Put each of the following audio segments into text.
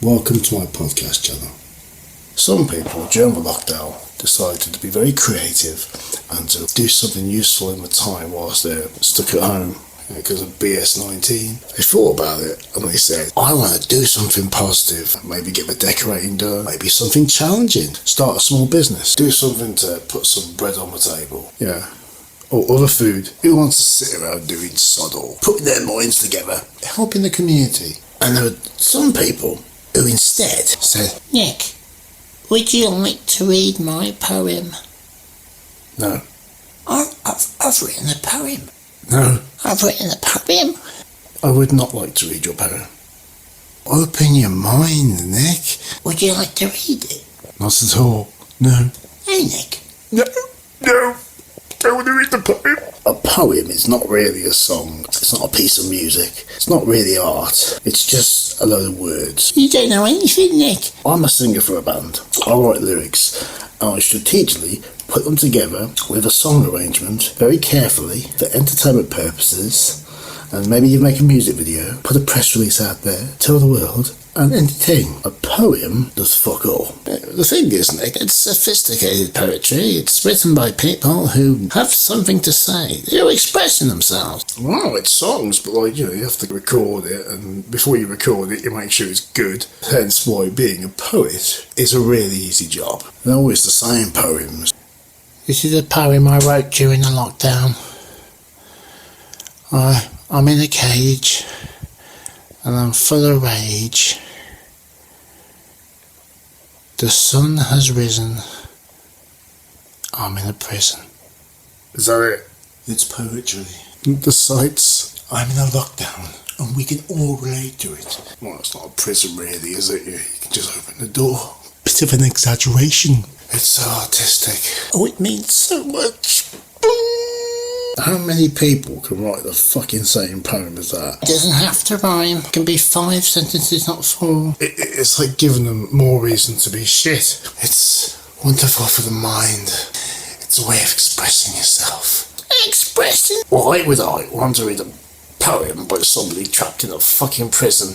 Welcome to my podcast channel. Some people during the lockdown decided to be very creative and to do something useful in the time whilst they're stuck at home because of BS-19. They thought about it and they said, I want to do something positive, maybe get the decorating done, maybe something challenging, start a small business, do something to put some bread on the table. Yeah. Or other food. Who wants to sit around doing sod all? Putting their minds together, helping the community. And there were some people who instead said, Nick, would you like to read my poem? No. I've written a poem. No. I've written a poem. I would not like to read your poem. Open your mind, Nick. Would you like to read it? Not at all. No. Hey, Nick. No. I want to read the poem. A poem is not really a song. It's not a piece of music. It's not really art. It's just a load of words. You don't know anything, Nick. I'm a singer for a band. I write lyrics and I strategically put them together with a song arrangement very carefully for entertainment purposes, and maybe you make a music video, put a press release out there, tell the world, and entertain. A poem does fuck all. The thing is, Nick, it's sophisticated poetry. It's written by people who have something to say. They're expressing themselves. Well, it's songs, but you have to record it, and before you record it, you make sure it's good. Hence why being a poet is a really easy job. They're always the same poems. This is a poem I wrote during the lockdown. I'm in a cage and I'm full of rage. The sun has risen. I'm in a prison. Is that it? It's poetry. The sights. I'm in a lockdown and we can all relate to it. Well, it's not a prison really, is it? You can just open the door. Bit of an exaggeration. It's so artistic. Oh, it means so much. How many people can write the fucking same poem as that? It doesn't have to rhyme. It can be 5 sentences, not 4. It's like giving them more reason to be shit. It's wonderful for the mind. It's a way of expressing yourself. Expressing? Why would I want to read a poem by somebody trapped in a fucking prison?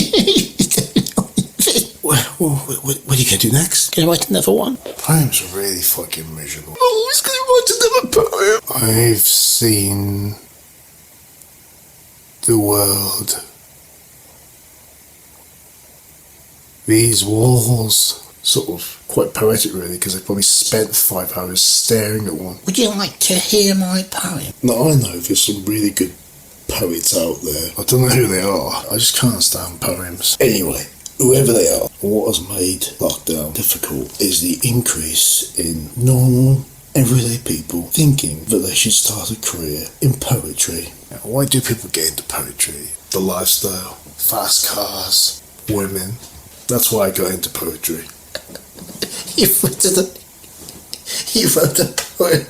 What are you going to do next? Can I write another one? Poems are really fucking miserable. Oh, he's going to write another poem. I've seen the world. These walls. Sort of quite poetic really, because I probably spent 5 hours staring at one. Would you like to hear my poem? Now I know there's some really good poets out there. I don't know who they are. I just can't stand poems. Anyway, whoever they are, what has made lockdown difficult is the increase in normal, everyday people thinking that they should start a career in poetry. Now, why do people get into poetry? The lifestyle, fast cars, women. That's why I got into poetry. You wrote a poem.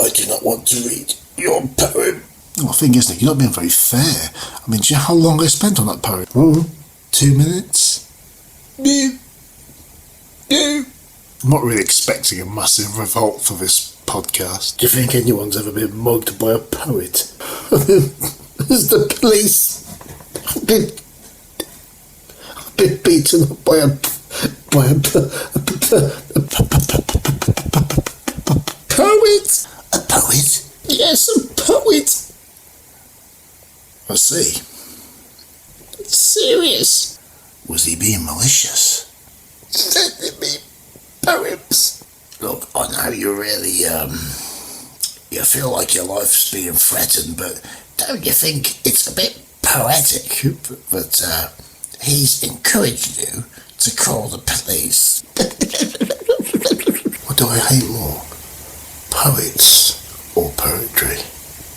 I do not want to read your poem. Well, the thing is, Nick, you're not being very fair. I mean, do you know how long I spent on that poem? 2 minutes? No. I'm not really expecting a massive revolt for this podcast. Do you think anyone's ever been mugged by a poet? It's the police. I've been beaten up by a poet. A poet? Yes, a poet. I see. Serious. Was he being malicious? Sending me poems. Look, I know you really, you feel like your life's being threatened, but don't you think it's a bit poetic that he's encouraged you to call the police? What do I hate more? Poets